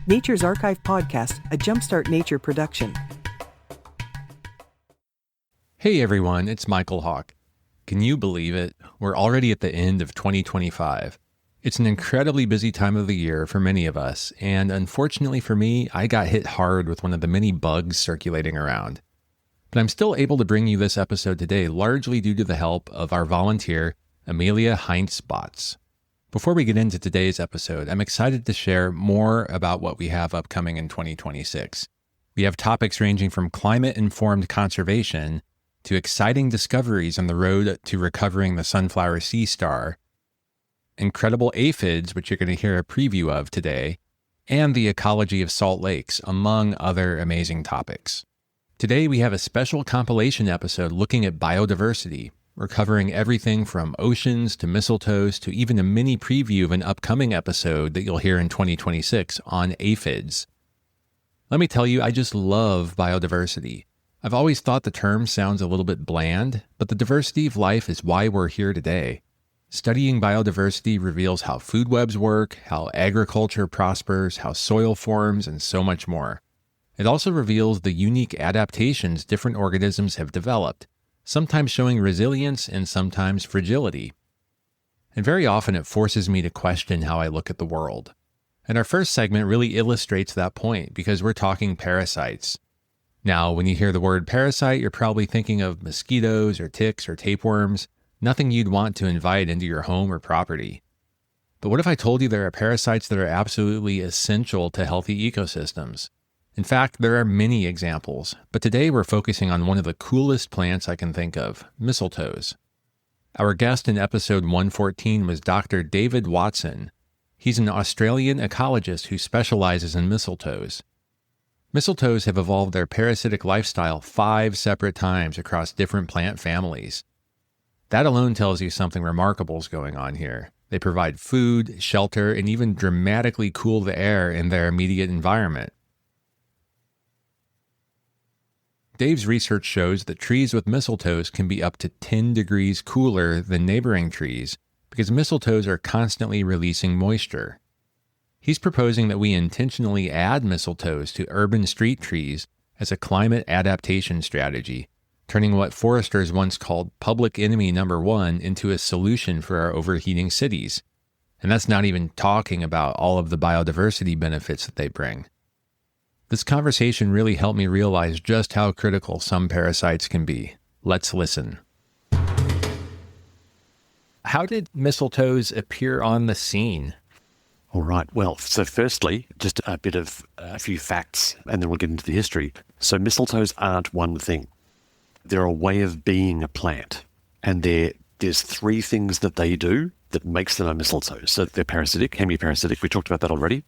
Nature's Archive Podcast, a Jumpstart Nature production. Hey everyone, it's Michael Hawk. Can you believe it? We're already at the end of 2025. It's an incredibly busy time of the year for many of us, and unfortunately for me, I got hit hard with one of the many bugs circulating around. But I'm still able to bring you this episode today largely due to the help of our volunteer, Amelia Heinz-Botts. Before we get into today's episode, I'm excited to share more about what we have upcoming in 2026. We have topics ranging from climate-informed conservation to exciting discoveries on the road to recovering the sunflower sea star, incredible aphids, which you're going to hear a preview of today, and the ecology of salt lakes, among other amazing topics. Today we have a special compilation episode looking at biodiversity. We're covering everything from oceans to mistletoes to even a mini preview of an upcoming episode that you'll hear in 2026 on aphids. Let me tell you, I just love biodiversity. I've always thought the term sounds a little bit bland, but the diversity of life is why we're here today. Studying biodiversity reveals how food webs work, how agriculture prospers, how soil forms, and so much more. It also reveals the unique adaptations different organisms have developed, sometimes showing resilience and sometimes fragility. And very often it forces me to question how I look at the world. And our first segment really illustrates that point because we're talking parasites. Now, when you hear the word parasite, you're probably thinking of mosquitoes or ticks or tapeworms, nothing you'd want to invite into your home or property. But what if I told you there are parasites that are absolutely essential to healthy ecosystems? In fact, there are many examples, but today we're focusing on one of the coolest plants I can think of, mistletoes. Our guest in episode 114 was Dr. David Watson. He's an Australian ecologist who specializes in mistletoes. Mistletoes have evolved their parasitic lifestyle 5 separate times across different plant families. That alone tells you something remarkable is going on here. They provide food, shelter, and even dramatically cool the air in their immediate environment. Dave's research shows that trees with mistletoes can be up to 10 degrees cooler than neighboring trees because mistletoes are constantly releasing moisture. He's proposing that we intentionally add mistletoes to urban street trees as a climate adaptation strategy, turning what foresters once called public enemy number 1 into a solution for our overheating cities. And that's not even talking about all of the biodiversity benefits that they bring. This conversation really helped me realize just how critical some parasites can be. Let's listen. How did mistletoes appear on the scene? All right. Well, so firstly, just a few facts, and then we'll get into the history. So mistletoes aren't one thing. They're a way of being a plant. And there's 3 things that they do that makes them a mistletoe. So they're parasitic, hemiparasitic. We talked about that already.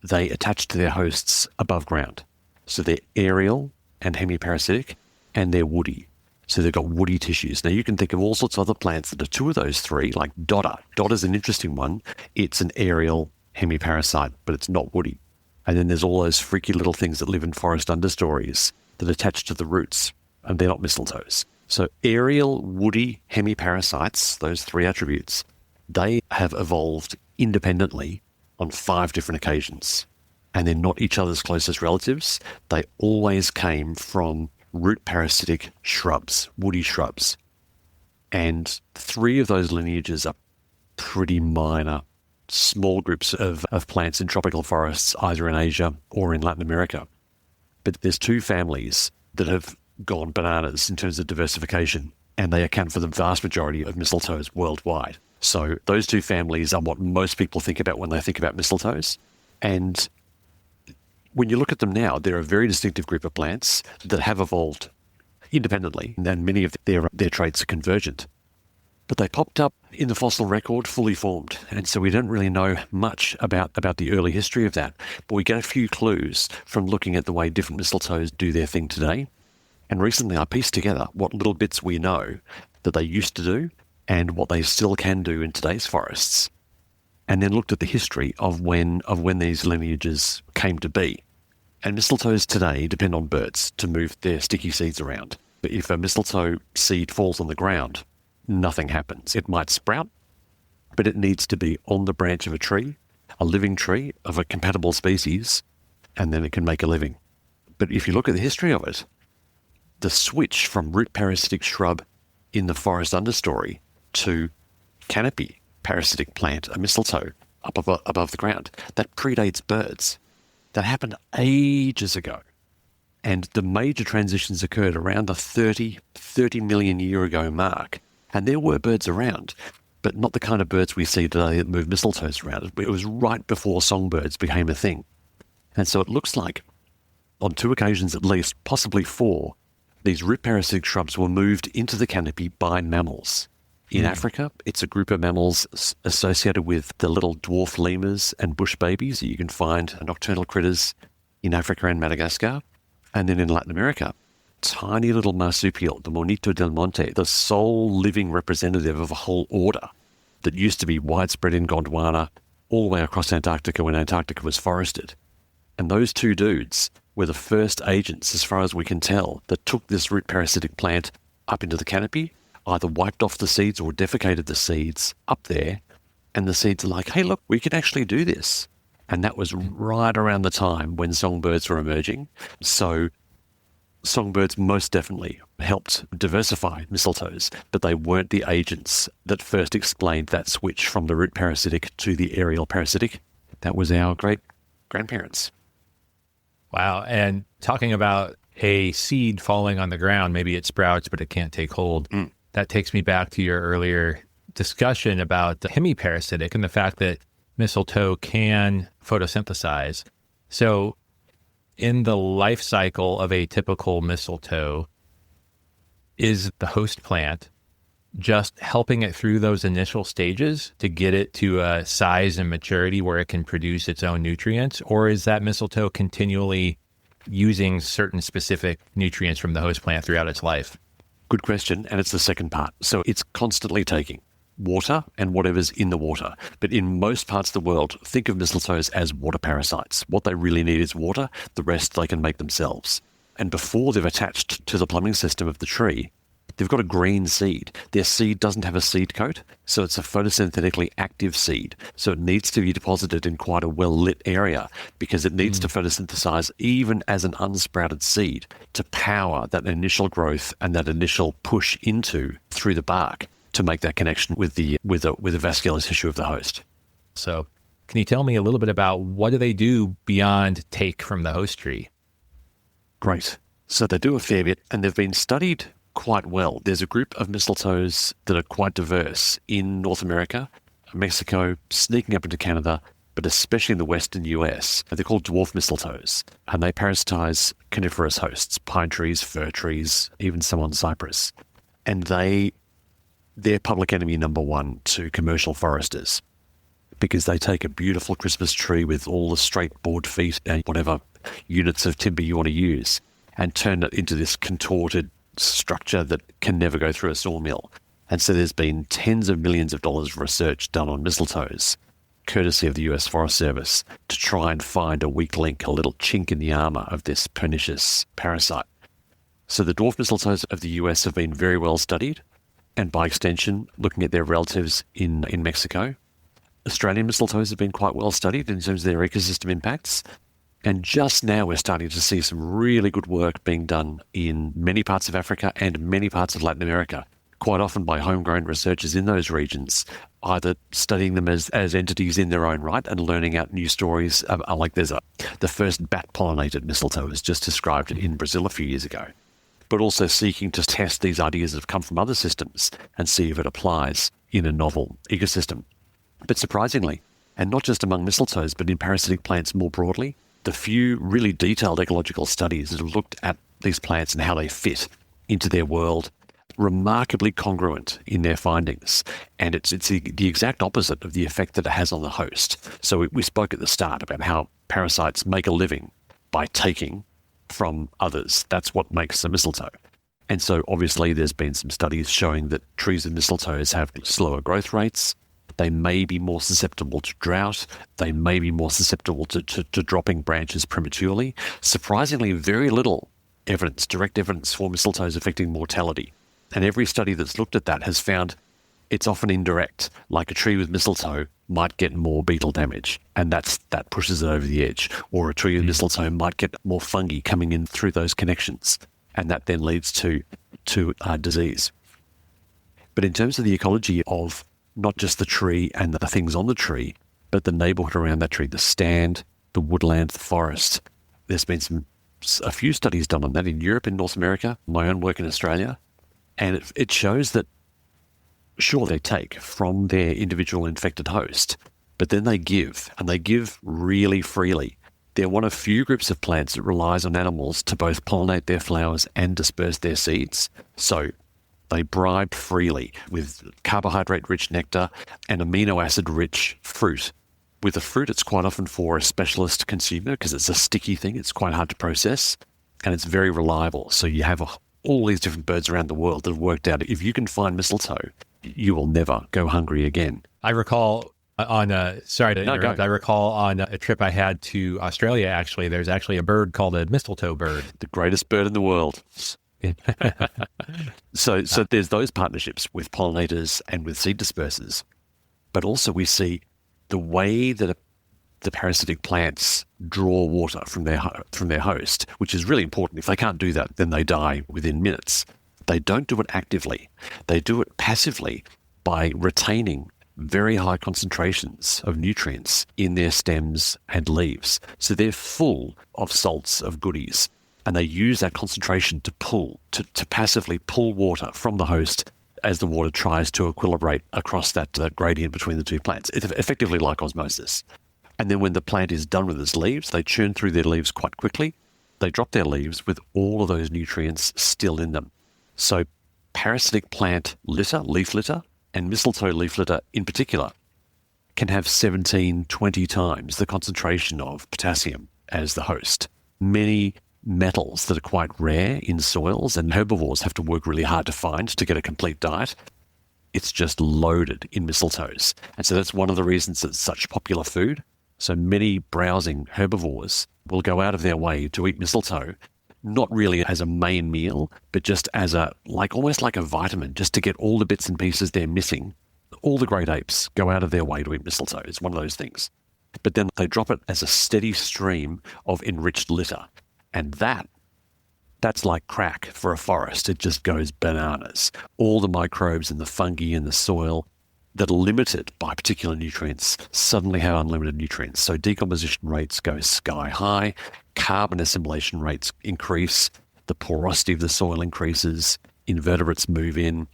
They attach to their hosts above ground. So they're aerial and hemiparasitic, and they're woody. So they've got woody tissues. Now you can think of all sorts of other plants that are 2 of those 3, like dodder. Dodder's an interesting one. It's an aerial hemiparasite, but it's not woody. And then there's all those freaky little things that live in forest understories that attach to the roots, and they're not mistletoes. So aerial, woody hemiparasites, those 3 attributes, they have evolved independently on 5 different occasions. And they're not each other's closest relatives. They always came from root parasitic shrubs, woody shrubs. And 3 of those lineages are pretty minor, small groups of plants in tropical forests, either in Asia or in Latin America. But there's 2 families that have gone bananas in terms of diversification, and they account for the vast majority of mistletoes worldwide. So those 2 families are what most people think about when they think about mistletoes. And when you look at them now, they're a very distinctive group of plants that have evolved independently, and many of their traits are convergent. But they popped up in the fossil record fully formed, and so we don't really know much about the early history of that. But we get a few clues from looking at the way different mistletoes do their thing today. And recently I pieced together what little bits we know that they used to do and what they still can do in today's forests, and then looked at the history of when these lineages came to be. And mistletoes today depend on birds to move their sticky seeds around. But if a mistletoe seed falls on the ground, nothing happens. It might sprout, but it needs to be on the branch of a tree a living tree of a compatible species, and then it can make a living. But if you look at the history of it, the switch from root parasitic shrub in the forest understory to canopy parasitic plant, a mistletoe, up above the ground, that predates birds. That happened ages ago. And the major transitions occurred around the 30 million year ago mark. And there were birds around, but not the kind of birds we see today that move mistletoes around. It was right before songbirds became a thing. And so it looks like, on 2 occasions at least, possibly 4, these root parasitic shrubs were moved into the canopy by mammals. In Africa, it's a group of mammals associated with the little dwarf lemurs and bush babies. You can find nocturnal critters in Africa and Madagascar. And then in Latin America, tiny little marsupial, the Monito del Monte, the sole living representative of a whole order that used to be widespread in Gondwana all the way across Antarctica when Antarctica was forested. And those 2 dudes were the first agents, as far as we can tell, that took this root parasitic plant up into the canopy, either wiped off the seeds or defecated the seeds up there, and the seeds are like, hey, look, we can actually do this. And that was right around the time when songbirds were emerging. So songbirds most definitely helped diversify mistletoes, but they weren't the agents that first explained that switch from the root parasitic to the aerial parasitic. That was our great-grandparents. Wow. And talking about a seed falling on the ground, maybe it sprouts, but it can't take hold. That takes me back to your earlier discussion about the hemiparasitic and the fact that mistletoe can photosynthesize. So in the life cycle of a typical mistletoe, is the host plant just helping it through those initial stages to get it to a size and maturity where it can produce its own nutrients? Or is that mistletoe continually using certain specific nutrients from the host plant throughout its life? Good question, and it's the second part. So it's constantly taking water and whatever's in the water. But in most parts of the world, think of mistletoes as water parasites. What they really need is water. The rest they can make themselves. And before they've attached to the plumbing system of the tree, they've got a green seed. Their seed doesn't have a seed coat, so it's a photosynthetically active seed. So it needs to be deposited in quite a well-lit area because it needs to photosynthesize even as an unsprouted seed to power that initial growth and that initial push into through the bark to make that connection with the vascular tissue of the host. So can you tell me a little bit about what do they do beyond take from the host tree? Great. So they do a fair bit, and they've been studied quite well. There's a group of mistletoes that are quite diverse in North America, Mexico, sneaking up into Canada, but especially in the western US. They're called dwarf mistletoes, and they parasitize coniferous hosts, pine trees, fir trees, even some on cypress. And they're public enemy number 1 to commercial foresters because they take a beautiful Christmas tree with all the straight board feet and whatever units of timber you want to use and turn it into this contorted structure that can never go through a sawmill. And so there's been tens of millions of dollars of research done on mistletoes, courtesy of the US Forest Service, to try and find a weak link, a little chink in the armor of this pernicious parasite. So the dwarf mistletoes of the US have been very well studied, and by extension, looking at their relatives in Mexico. Australian mistletoes have been quite well studied in terms of their ecosystem impacts. And just now we're starting to see some really good work being done in many parts of Africa and many parts of Latin America, quite often by homegrown researchers in those regions, either studying them as entities in their own right and learning out new stories. Like the first bat-pollinated mistletoe was just described in Brazil a few years ago, but also seeking to test these ideas that have come from other systems and see if it applies in a novel ecosystem. But surprisingly, and not just among mistletoes, but in parasitic plants more broadly, the few really detailed ecological studies that have looked at these plants and how they fit into their world, remarkably congruent in their findings. And it's the exact opposite of the effect that it has on the host. So we spoke at the start about how parasites make a living by taking from others. That's what makes a mistletoe. And so obviously there's been some studies showing that trees and mistletoes have slower growth rates. They may be more susceptible to drought. They may be more susceptible to dropping branches prematurely. Surprisingly, very little evidence, direct evidence for mistletoes affecting mortality. And every study that's looked at that has found it's often indirect. Like a tree with mistletoe might get more beetle damage, and that pushes it over the edge. Or a tree of mistletoe might get more fungi coming in through those connections, and that then leads to disease. But in terms of the ecology of not just the tree and the things on the tree, but the neighbourhood around that tree, the stand, the woodland, the forest, there's been a few studies done on that in Europe, in North America, my own work in Australia, and it shows that, sure, they take from their individual infected host, but then they give, and they give really freely. They're one of few groups of plants that relies on animals to both pollinate their flowers and disperse their seeds. So they bribe freely with carbohydrate-rich nectar and amino acid-rich fruit. With the fruit, it's quite often for a specialist consumer because it's a sticky thing. It's quite hard to process, and it's very reliable. So you have all these different birds around the world that have worked out if you can find mistletoe, you will never go hungry again. I recall sorry to interrupt. I recall on a trip I had to Australia, actually, there's actually a bird called a mistletoe bird. The greatest bird in the world. So there's those partnerships with pollinators and with seed dispersers. But also we see the way that the parasitic plants draw water from their host, which is really important. If they can't do that, then they die within minutes. They don't do it actively. They do it passively by retaining very high concentrations of nutrients in their stems and leaves. So they're full of salts, of goodies, and they use that concentration to passively pull water from the host as the water tries to equilibrate across that gradient between the two plants. It's effectively like osmosis. And then when the plant is done with its leaves, they churn through their leaves quite quickly. They drop their leaves with all of those nutrients still in them. So parasitic plant litter, leaf litter, and mistletoe leaf litter in particular can have 17, 20 times the concentration of potassium as the host. Many metals that are quite rare in soils and herbivores have to work really hard to find to get a complete diet. It's just loaded in mistletoes. And so that's one of the reasons it's such popular food. So many browsing herbivores will go out of their way to eat mistletoe, not really as a main meal, but just as almost like a vitamin, just to get all the bits and pieces they're missing. All the great apes go out of their way to eat mistletoe. It's one of those things. But then they drop it as a steady stream of enriched litter. And that's like crack for a forest. It just goes bananas. All the microbes and the fungi in the soil that are limited by particular nutrients suddenly have unlimited nutrients. So decomposition rates go sky high, carbon assimilation rates increase, the porosity of the soil increases, invertebrates move in,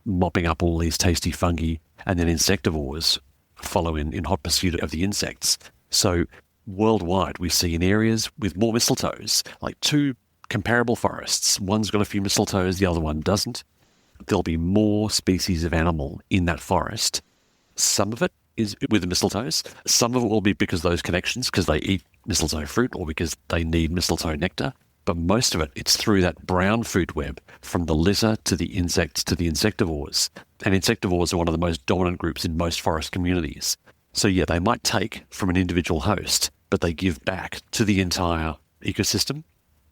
mopping up all these tasty fungi, and then insectivores follow in hot pursuit of the insects. So worldwide, we see in areas with more mistletoes, like two comparable forests, one's got a few mistletoes, the other one doesn't, there'll be more species of animal in that forest. Some of it is with the mistletoes. Some of it will be because of those connections, because they eat mistletoe fruit or because they need mistletoe nectar. But most of it, it's through that brown food web, from the litter to the insects to the insectivores. And insectivores are one of the most dominant groups in most forest communities. So yeah, they might take from an individual host, but they give back to the entire ecosystem.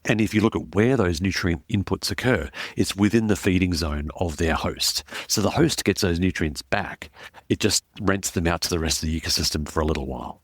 And if you look at where those nutrient inputs occur, it's within the feeding zone of their host. So the host gets those nutrients back. It just rents them out to the rest of the ecosystem for a little while.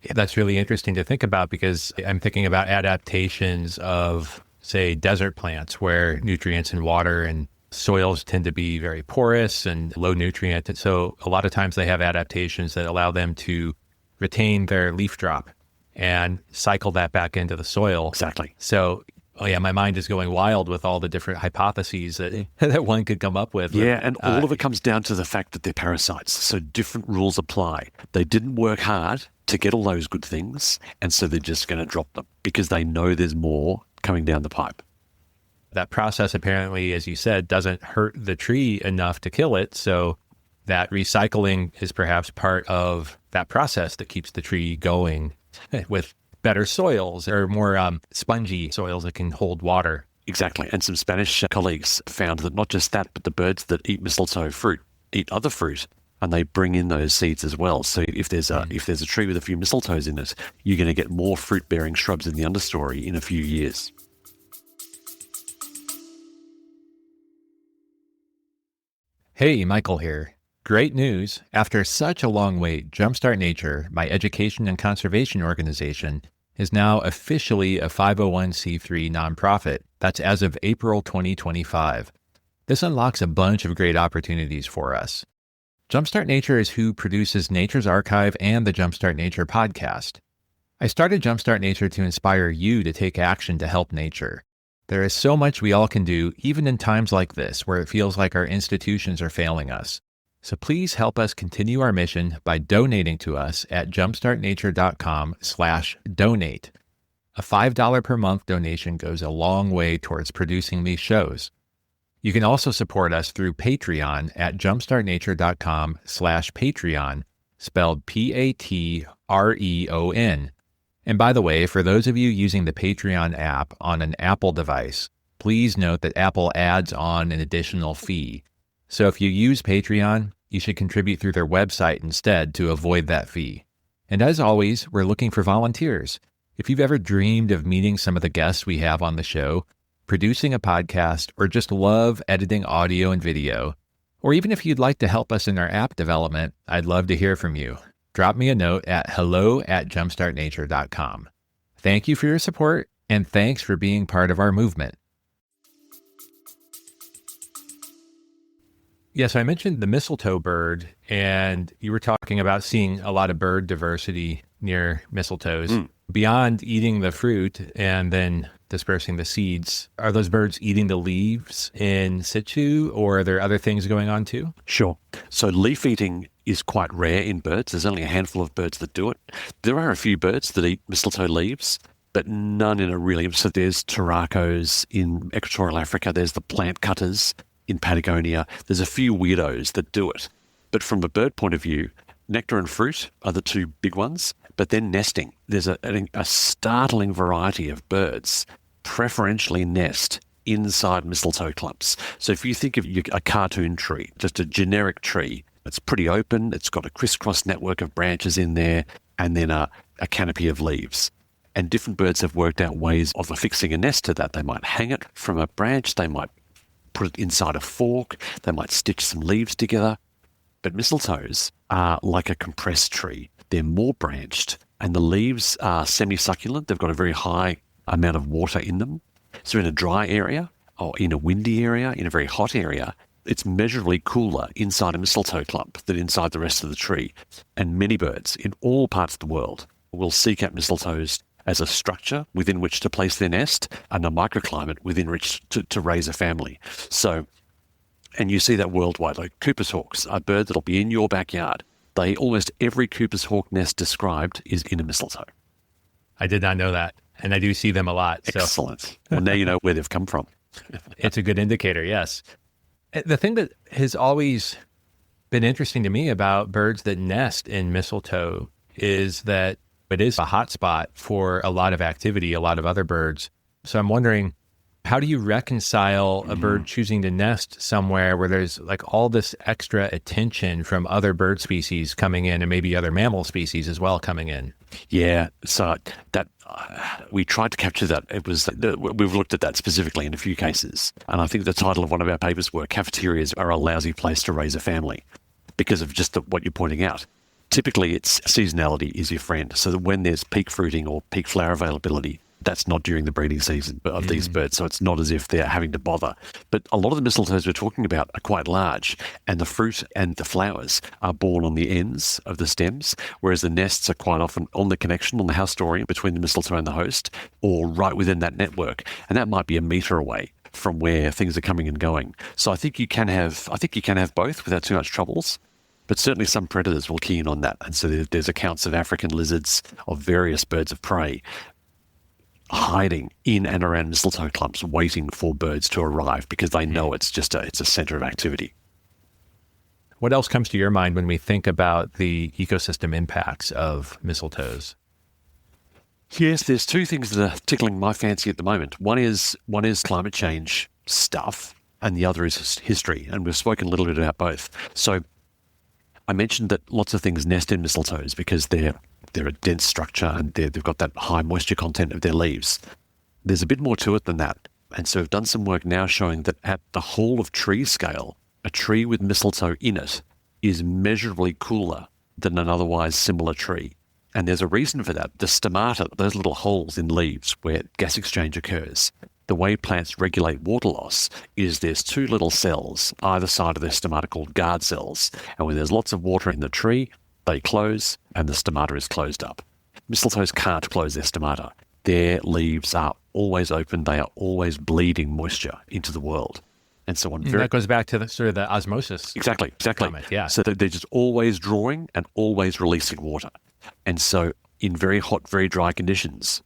Yeah, that's really interesting to think about, because I'm thinking about adaptations of, say, desert plants where nutrients and water and soils tend to be very porous and low nutrient. And so a lot of times they have adaptations that allow them to retain their leaf drop and cycle that back into the soil. Exactly. So, my mind is going wild with all the different hypotheses that one could come up with. Yeah, and all of it comes down to the fact that they're parasites. So different rules apply. They didn't work hard to get all those good things, and so they're just going to drop them because they know there's more coming down the pipe. That process apparently, as you said, doesn't hurt the tree enough to kill it. So that recycling is perhaps part of that process that keeps the tree going with better soils or more spongy soils that can hold water. Exactly. And some Spanish colleagues found that not just that, but the birds that eat mistletoe fruit eat other fruit, and they bring in those seeds as well. So if there's a tree with a few mistletoes in it, you're going to get more fruit-bearing shrubs in the understory in a few years. Hey, Michael here. Great news. After such a long wait, Jumpstart Nature, my education and conservation organization, is now officially a 501c3 nonprofit. That's as of April 2025. This unlocks a bunch of great opportunities for us. Jumpstart Nature is who produces Nature's Archive and the Jumpstart Nature podcast. I started Jumpstart Nature to inspire you to take action to help nature. There is so much we all can do, even in times like this, where it feels like our institutions are failing us. So please help us continue our mission by donating to us at jumpstartnature.com/donate. A $5 per month donation goes a long way towards producing these shows. You can also support us through Patreon at jumpstartnature.com/Patreon, spelled Patreon. And by the way, for those of you using the Patreon app on an Apple device, please note that Apple adds on an additional fee. So if you use Patreon, you should contribute through their website instead to avoid that fee. And as always, we're looking for volunteers. If you've ever dreamed of meeting some of the guests we have on the show, producing a podcast, or just love editing audio and video, or even if you'd like to help us in our app development, I'd love to hear from you. Drop me a note at hello@jumpstartnature.com. Thank you for your support, and thanks for being part of our movement. Yes, I mentioned the mistletoe bird, and you were talking about seeing a lot of bird diversity near mistletoes. Beyond eating the fruit and then dispersing the seeds, are those birds eating the leaves in situ, or are there other things going on too? Sure. So leaf eating is quite rare in birds. There's only a handful of birds that do it. There are a few birds that eat mistletoe leaves, but none in a really... So there's turacos in equatorial Africa. There's the plant cutters in Patagonia. There's a few weirdos that do it. But from the bird point of view, nectar and fruit are the two big ones, but then nesting. There's a startling variety of birds preferentially nest inside mistletoe clumps. So if you think of a cartoon tree, just a generic tree, it's pretty open, it's got a crisscross network of branches in there, and then a canopy of leaves. And different birds have worked out ways of affixing a nest to that. They might hang it from a branch, they might put it inside a fork, they might stitch some leaves together. But mistletoes are like a compressed tree. They're more branched, and the leaves are semi-succulent. They've got a very high amount of water in them. So in a dry area, or in a windy area, in a very hot area, it's measurably cooler inside a mistletoe clump than inside the rest of the tree. And many birds in all parts of the world will seek out mistletoes as a structure within which to place their nest and a microclimate within which to raise a family. So, and you see that worldwide, like Cooper's hawks, a bird that'll be in your backyard. Almost every Cooper's hawk nest described is in a mistletoe. I did not know that, and I do see them a lot. So. Excellent. Well, now you know where they've come from. It's a good indicator, yes. The thing that has always been interesting to me about birds that nest in mistletoe is that it is a hot spot for a lot of activity, a lot of other birds. So I'm wondering, how do you reconcile a bird choosing to nest somewhere where there's like all this extra attention from other bird species coming in and maybe other mammal species as well coming in? Yeah, so that we tried to capture that. We've looked at that specifically in a few cases. And I think the title of one of our papers were "Cafeterias Are a Lousy Place to Raise a Family," because of just what you're pointing out. Typically, it's seasonality is your friend. So that when there's peak fruiting or peak flower availability, that's not during the breeding season of these birds. So it's not as if they're having to bother. But a lot of the mistletoes we're talking about are quite large, and the fruit and the flowers are born on the ends of the stems, whereas the nests are quite often on the connection, on the house story between the mistletoe and the host, or right within that network. And that might be a meter away from where things are coming and going. So I think you can have both without too much troubles. But certainly some predators will key in on that. And so there's accounts of African lizards, of various birds of prey, hiding in and around mistletoe clumps, waiting for birds to arrive because they know it's a center of activity. What else comes to your mind when we think about the ecosystem impacts of mistletoes? Yes, there's two things that are tickling my fancy at the moment. One is climate change stuff, and the other is history. And we've spoken a little bit about both. So I mentioned that lots of things nest in mistletoes because they're a dense structure and they've got that high moisture content of their leaves. There's a bit more to it than that. And so we've done some work now showing that at the whole of tree scale, a tree with mistletoe in it is measurably cooler than an otherwise similar tree. And there's a reason for that. The stomata, those little holes in leaves where gas exchange occurs, the way plants regulate water loss is there's two little cells either side of their stomata called guard cells. And when there's lots of water in the tree, they close and the stomata is closed up. Mistletoes can't close their stomata. Their leaves are always open. They are always bleeding moisture into the world. And so on. That goes back to the sort of the osmosis. Exactly. Comment, yeah. So they're just always drawing and always releasing water. And so in very hot, very dry conditions,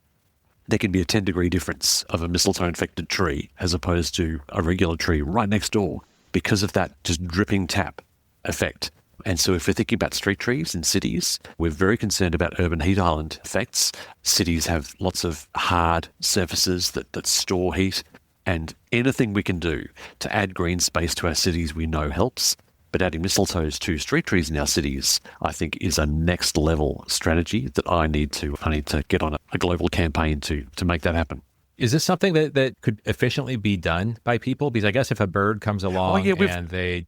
there can be a 10-degree difference of a mistletoe-infected tree as opposed to a regular tree right next door because of that just dripping tap effect. And so if we're thinking about street trees in cities, we're very concerned about urban heat island effects. Cities have lots of hard surfaces that store heat, and anything we can do to add green space to our cities we know helps. But adding mistletoes to street trees in our cities, I think, is a next level strategy that I need to get on a global campaign to make that happen. Is this something that could efficiently be done by people? Because I guess if a bird comes along we've done it.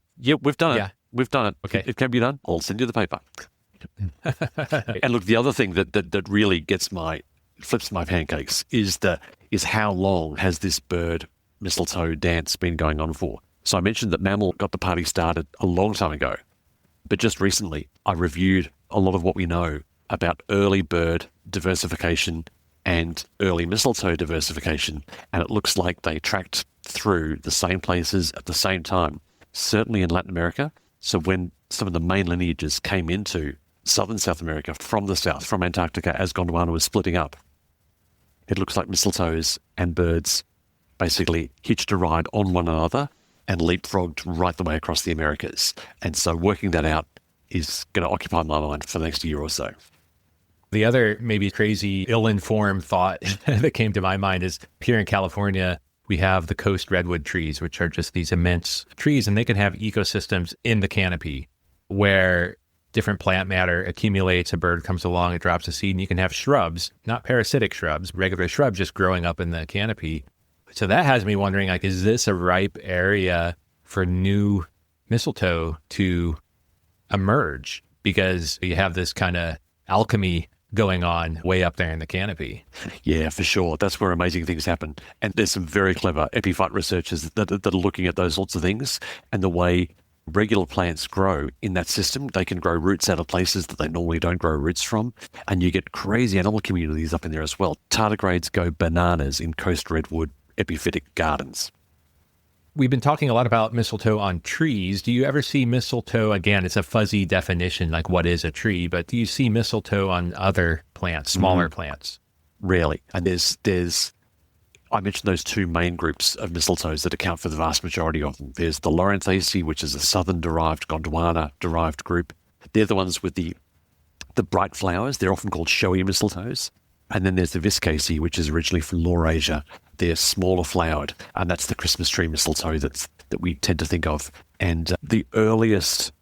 We've done it. Okay. It can be done. I'll send you the paper. And look, the other thing that really flips my pancakes is how long has this bird mistletoe dance been going on for? So I mentioned that mammal got the party started a long time ago, but just recently I reviewed a lot of what we know about early bird diversification and early mistletoe diversification, and it looks like they tracked through the same places at the same time, certainly in Latin America. So when some of the main lineages came into southern South America from the south, from Antarctica, as Gondwana was splitting up, it looks like mistletoes and birds basically hitched a ride on one another and leapfrogged right the way across the Americas. And so working that out is going to occupy my mind for the next year or so. The other maybe crazy, ill-informed thought that came to my mind is here in California, we have the coast redwood trees, which are just these immense trees, and they can have ecosystems in the canopy where different plant matter accumulates, a bird comes along, it drops a seed, and you can have shrubs, not parasitic shrubs, regular shrubs just growing up in the canopy. So that has me wondering, like, is this a ripe area for new mistletoe to emerge? Because you have this kind of alchemy going on way up there in the canopy. Yeah, for sure. That's where amazing things happen. And there's some very clever epiphyte researchers that are looking at those sorts of things and the way regular plants grow in that system. They can grow roots out of places that they normally don't grow roots from. And you get crazy animal communities up in there as well. Tardigrades go bananas in coast redwood epiphytic gardens. We've been talking a lot about mistletoe on trees. Do you ever see mistletoe? Again, it's a fuzzy definition, like what is a tree, but do you see mistletoe on other plants, smaller plants? Rarely. And I mentioned those two main groups of mistletoes that account for the vast majority of them. There's the Lawrence which is a southern-derived, Gondwana-derived group. They're the ones with the bright flowers. They're often called showy mistletoes. And then there's the Viscaceae, which is originally from Laurasia. They're smaller flowered, and that's the Christmas tree mistletoe that we tend to think of. And the earliest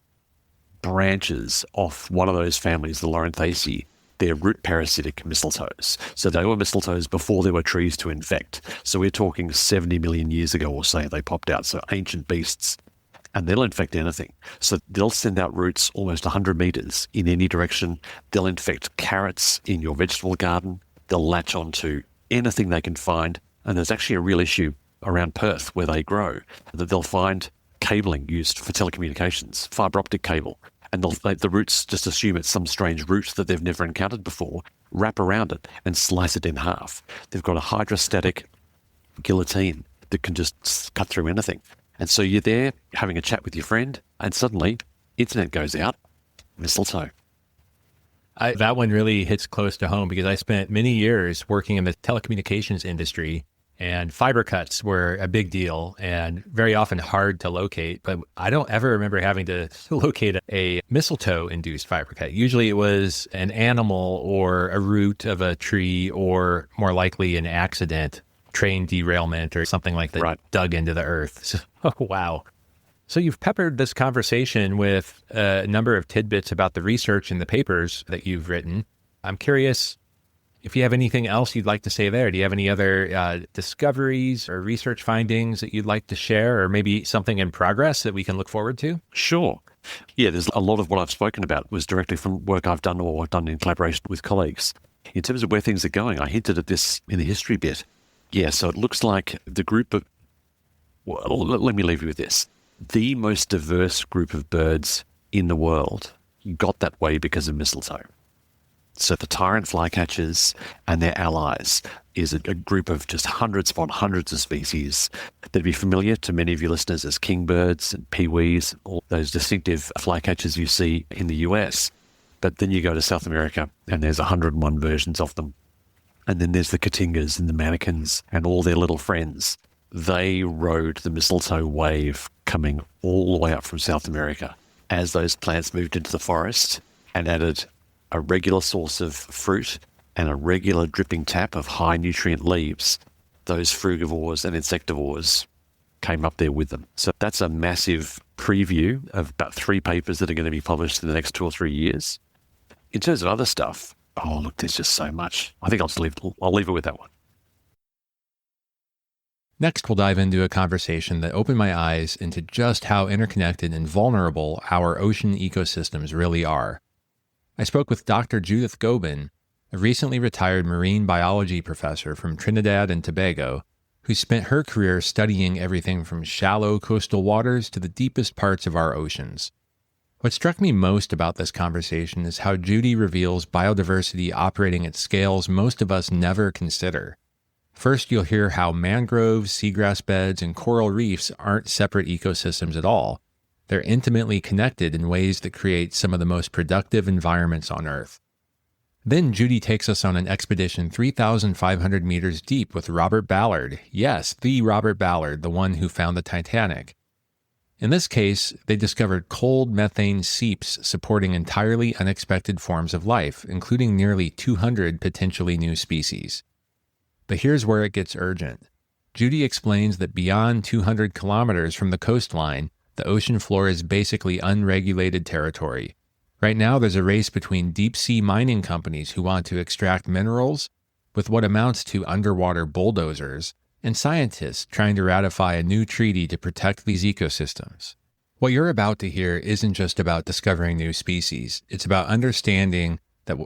branches of one of those families, the Lawrence, they're root parasitic mistletoes. So they were mistletoes before there were trees to infect. So we're talking 70 million years ago or so they popped out. So ancient beasts, and they'll infect anything. So they'll send out roots almost 100 meters in any direction. They'll infect carrots in your vegetable garden. They'll latch onto anything they can find. And there's actually a real issue around Perth where they grow, that they'll find cabling used for telecommunications, fiber optic cable. And the roots just assume it's some strange root that they've never encountered before, wrap around it and slice it in half. They've got a hydrostatic guillotine that can just cut through anything. And so you're there having a chat with your friend, and suddenly internet goes out, mistletoe. That one really hits close to home because I spent many years working in the telecommunications industry, and fiber cuts were a big deal and very often hard to locate. But I don't ever remember having to locate a mistletoe-induced fiber cut. Usually it was an animal or a root of a tree, or more likely an accident, train derailment or something like that, right, dug into the earth. So, wow. So you've peppered this conversation with a number of tidbits about the research and the papers that you've written. I'm curious if you have anything else you'd like to say there. Do you have any other discoveries or research findings that you'd like to share, or maybe something in progress that we can look forward to? Sure. Yeah, there's a lot of what I've spoken about was directly from work I've done or I've done in collaboration with colleagues. In terms of where things are going, I hinted at this in the history bit. Yeah, so it looks like the group of, well, let me leave you with this. The most diverse group of birds in the world got that way because of mistletoe. So the tyrant flycatchers and their allies is a group of just hundreds upon hundreds of species that'd be familiar to many of your listeners as kingbirds and peewees, all those distinctive flycatchers you see in the US. But then you go to South America and there's 101 versions of them. And then there's the cotingas and the manakins and all their little friends. They rode the mistletoe wave coming all the way up from South America as those plants moved into the forest and added a regular source of fruit and a regular dripping tap of high nutrient leaves. Those frugivores and insectivores came up there with them. So that's a massive preview of about 3 papers that are going to be published in the next 2 or 3 years. In terms of other stuff, oh, look, there's just so much. I think I'll leave it with that one. Next, we'll dive into a conversation that opened my eyes into just how interconnected and vulnerable our ocean ecosystems really are. I spoke with Dr. Judith Gobin, a recently retired marine biology professor from Trinidad and Tobago, who spent her career studying everything from shallow coastal waters to the deepest parts of our oceans. What struck me most about this conversation is how Judy reveals biodiversity operating at scales most of us never consider. First, you'll hear how mangroves, seagrass beds, and coral reefs aren't separate ecosystems at all. They're intimately connected in ways that create some of the most productive environments on Earth. Then Judy takes us on an expedition 3,500 meters deep with Robert Ballard. Yes, the Robert Ballard, the one who found the Titanic. In this case, they discovered cold methane seeps supporting entirely unexpected forms of life, including nearly 200 potentially new species. But here's where it gets urgent. Judy explains that beyond 200 kilometers from the coastline, the ocean floor is basically unregulated territory. Right now, there's a race between deep-sea mining companies who want to extract minerals with what amounts to underwater bulldozers, and scientists trying to ratify a new treaty to protect these ecosystems. What you're about to hear isn't just about discovering new species. It's about understanding that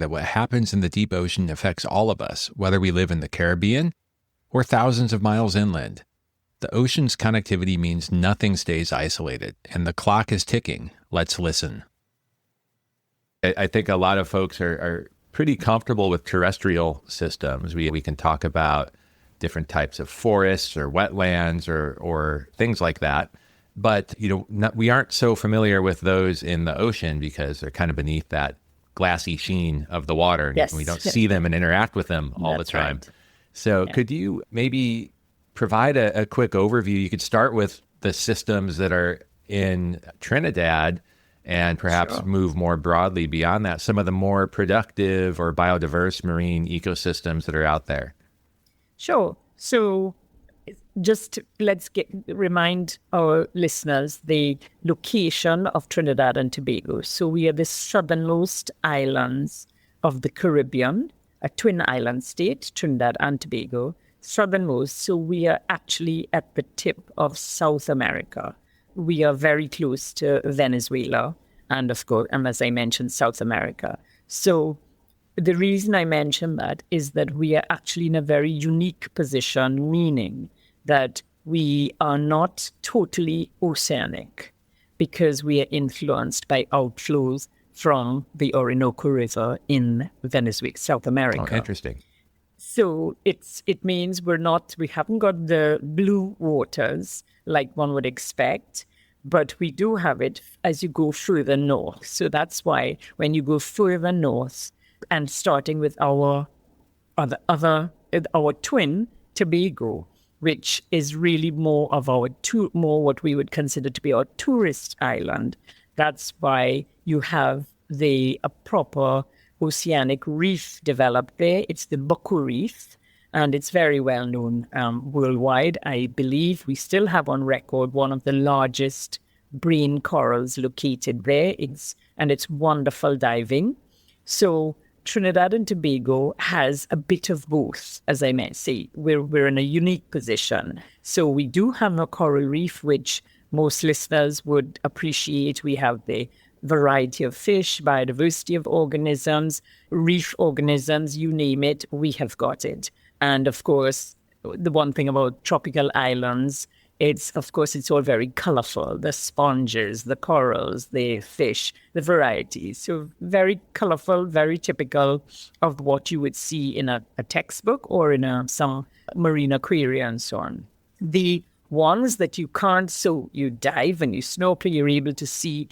what happens in the deep ocean affects all of us, whether we live in the Caribbean or thousands of miles inland. The ocean's connectivity means nothing stays isolated, and the clock is ticking. Let's listen. I think a lot of folks are pretty comfortable with terrestrial systems. We can talk about different types of forests or wetlands or things like that. But we aren't so familiar with those in the ocean because they're kind of beneath that glassy sheen of the water. Yes. And we don't see them and interact with them all the time. Right. So could you maybe provide a quick overview? You could start with the systems that are in Trinidad and perhaps move more broadly beyond that, some of the more productive or biodiverse marine ecosystems that are out there. Sure. So just remind our listeners the location of Trinidad and Tobago. So we are the southernmost islands of the Caribbean, a twin island state, Trinidad and Tobago, southernmost. So we are actually at the tip of South America. We are very close to Venezuela and, of course, and as I mentioned, South America. So the reason I mention that is that we are actually in a very unique position, meaning that we are not totally oceanic because we are influenced by outflows from the Orinoco River in Venezuela, South America. Oh, interesting. So it means we haven't got the blue waters like one would expect, but we do have it as you go further north. So that's why when you go further north and starting with our twin Tobago, which is really more of more what we would consider to be our tourist island. That's why you have a proper oceanic reef developed there. It's the Bucco Reef, and it's very well known worldwide. I believe we still have on record one of the largest brain corals located there. It's wonderful diving. So Trinidad and Tobago has a bit of both, as I may say. We're in a unique position. So we do have a coral reef, which most listeners would appreciate. We have the variety of fish, biodiversity of organisms, reef organisms, you name it, we have got it. And of course, the one thing about tropical islands, it's all very colorful. The sponges, the corals, the fish, the varieties. So very colorful, very typical of what you would see in a textbook or in some marine aquarium and so on. The ones that you can't, so you dive and you snorkel, you're able to see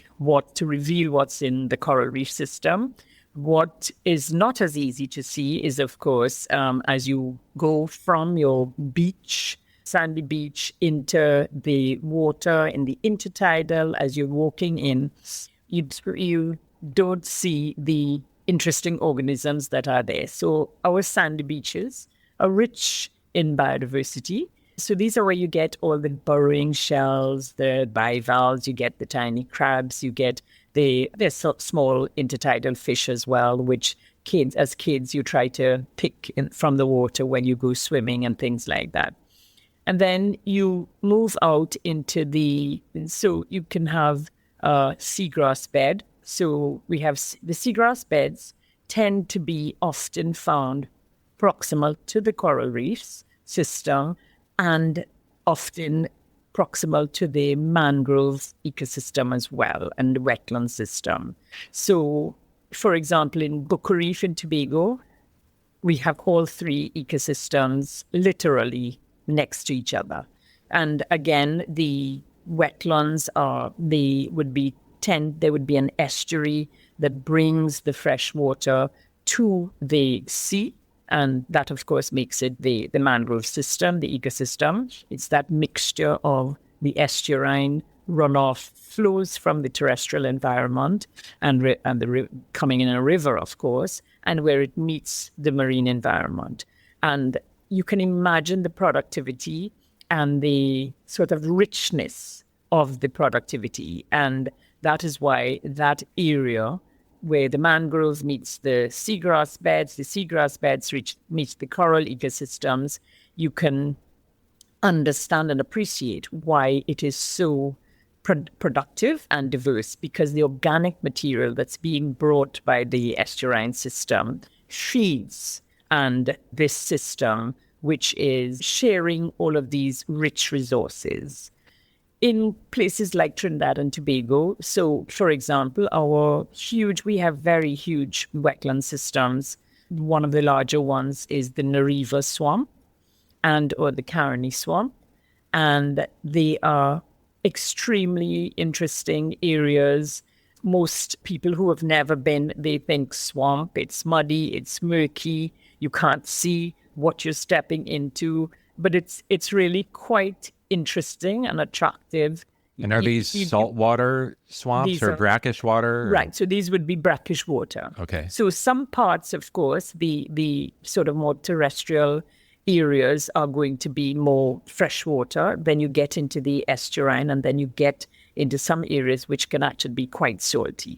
to reveal what's in the coral reef system. What is not as easy to see is, of course, as you go from your beach, sandy beach, into the water in the intertidal, as you're walking in, you don't see the interesting organisms that are there. So our sandy beaches are rich in biodiversity. So these are where you get all the burrowing shells, the bivalves, you get the tiny crabs, you get there's small intertidal fish as well, which as kids you try to pick from the water when you go swimming and things like that. And then you move out into so you can have a seagrass bed. So we have the seagrass beds tend to be often found proximal to the coral reefs system and often proximal to the mangrove ecosystem as well and the wetland system. So, for example, in Bucca Reef in Tobago, we have all three ecosystems literally next to each other. And again, the wetlands there would be an estuary that brings the fresh water to the sea. And that, of course, makes it the mangrove system, the ecosystem. It's that mixture of the estuarine runoff flows from the terrestrial environment and coming in a river, of course, and where it meets the marine environment. And you can imagine the productivity and the sort of richness of the productivity. And that is why that area where the mangroves meets the seagrass beds meets the coral ecosystems, you can understand and appreciate why it is so productive and diverse, because the organic material that's being brought by the estuarine system feeds and this system, which is sharing all of these rich resources. In places like Trinidad and Tobago, so for example, we have very huge wetland systems. One of the larger ones is the Nariva swamp or the Caroni swamp. And they are extremely interesting areas. Most people who have never been, they think swamp, it's muddy, it's murky, you can't see what you're stepping into, but it's really quite interesting and attractive. And are these saltwater swamps or brackish water? Right. So these would be brackish water. Okay. So some parts, of course, the sort of more terrestrial areas are going to be more freshwater. Then you get into the estuarine, and then you get into some areas which can actually be quite salty.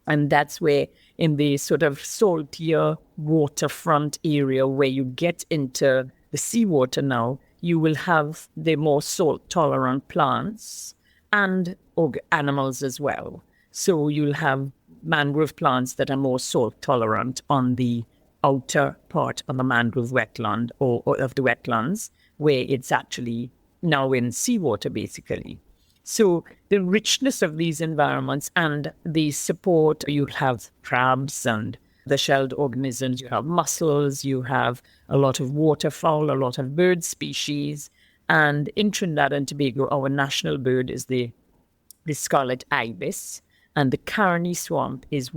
And that's where in the sort of saltier waterfront area where you get into the seawater now, you will have the more salt-tolerant plants and animals as well. So you'll have mangrove plants that are more salt-tolerant on the outer part of the mangrove wetland or of the wetlands, where it's actually now in seawater, basically. So the richness of these environments and the support, you have crabs and the shelled organisms, you have mussels, you have a lot of waterfowl, a lot of bird species. And in Trinidad and Tobago, our national bird is the scarlet ibis. And the Caroni swamp is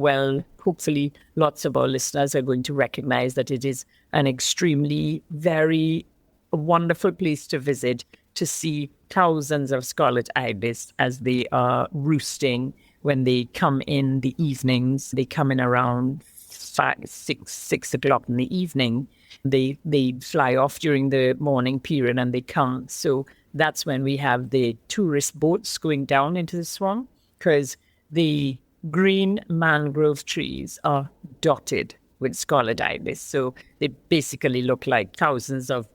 hopefully lots of our listeners are going to recognize that it is an extremely, very wonderful place to visit, to see thousands of scarlet ibis as they are roosting when they come in the evenings. They come in around 6 o'clock in the evening. They fly off during the morning period and they come. So that's when we have the tourist boats going down into the swamp, because the green mangrove trees are dotted with scarlet ibis. So they basically look like thousands of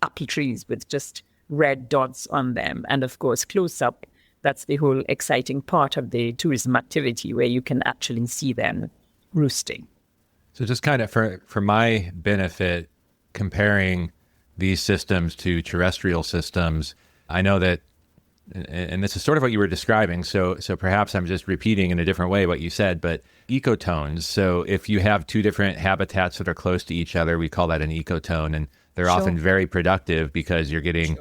apple trees with just red dots on them. And of course, close up, that's the whole exciting part of the tourism activity where you can actually see them roosting. So just kind of for my benefit, comparing these systems to terrestrial systems, I know that, and this is sort of what you were describing, so perhaps I'm just repeating in a different way what you said, but ecotones. So if you have two different habitats that are close to each other, we call that an ecotone, and they're often very productive because you're getting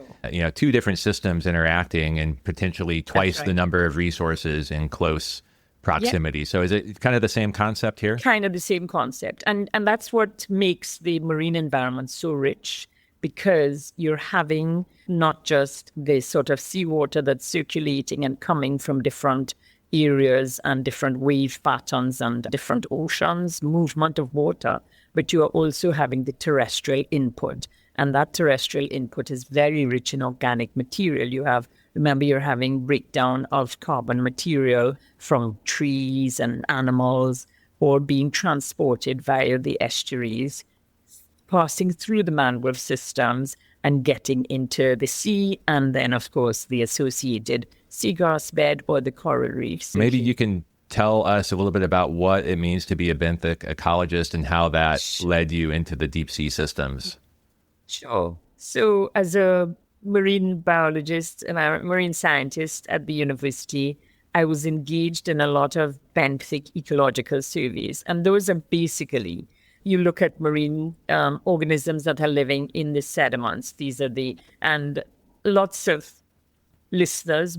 two different systems interacting and potentially twice the number of resources in close proximity. So is it kind of the same concept here? Kind of the same concept. And that's what makes the marine environment so rich, because you're having not just the sort of seawater that's circulating and coming from different areas and different wave patterns and different oceans, movement of water, but you are also having the terrestrial input. And that terrestrial input is very rich in organic material. Remember, you're having breakdown of carbon material from trees and animals, or being transported via the estuaries, passing through the mangrove systems and getting into the sea, and then, of course, the associated seagrass bed or the coral reefs. Maybe you can tell us a little bit about what it means to be a benthic ecologist and how that led you into the deep sea systems. Sure. So as a marine biologist and a marine scientist at the university, I was engaged in a lot of benthic ecological surveys. And those are basically, you look at marine organisms that are living in the sediments. And lots of listeners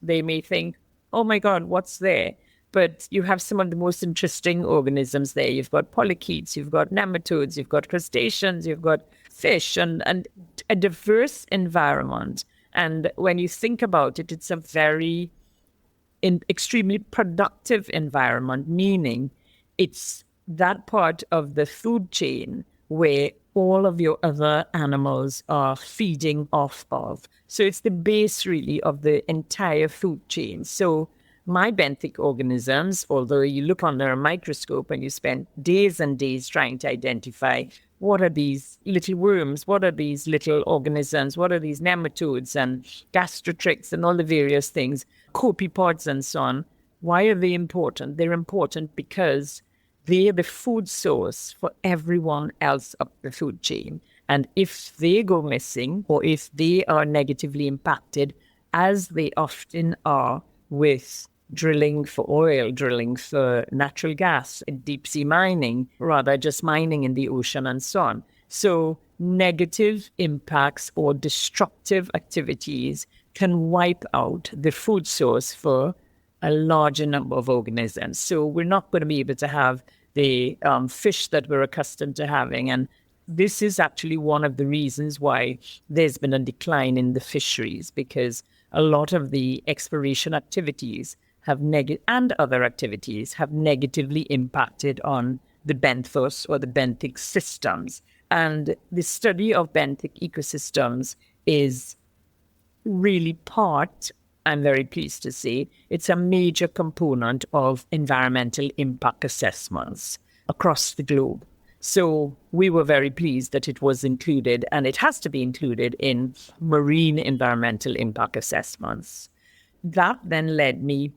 they may think, oh my God, what's there? But you have some of the most interesting organisms there. You've got polychaetes, you've got nematodes, you've got crustaceans, you've got fish, and a diverse environment. And when you think about it, it's a very extremely productive environment, meaning it's that part of the food chain where all of your other animals are feeding off of. So it's the base, really, of the entire food chain. So my benthic organisms, although you look under a microscope and you spend days and days trying to identify what are these little worms, what are these little organisms, what are these nematodes and gastrotricks and all the various things, copepods and so on. Why are they important? They're important because they are the food source for everyone else up the food chain. And if they go missing, or if they are negatively impacted, as they often are with drilling for oil, drilling for natural gas, deep sea mining, rather just mining in the ocean and so on. So negative impacts or destructive activities can wipe out the food source for a larger number of organisms. So we're not going to be able to have the fish that we're accustomed to having. And this is actually one of the reasons why there's been a decline in the fisheries, because a lot of the exploration activities and other activities have negatively impacted on the benthos or the benthic systems. And the study of benthic ecosystems is really I'm very pleased to say, it's a major component of environmental impact assessments across the globe. So we were very pleased that it was included, and it has to be included in marine environmental impact assessments. That then led me,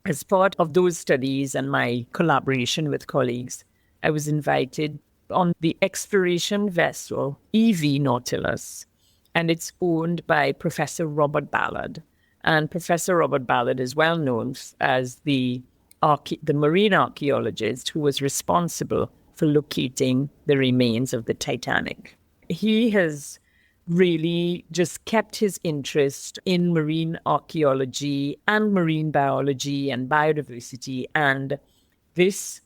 as part of those studies and my collaboration with colleagues, I was invited on the exploration vessel EV Nautilus, and it's owned by Professor Robert Ballard. And Professor Robert Ballard is well known as the marine archaeologist who was responsible for locating the remains of the Titanic. He has really just kept his interest in marine archaeology and marine biology and biodiversity. And this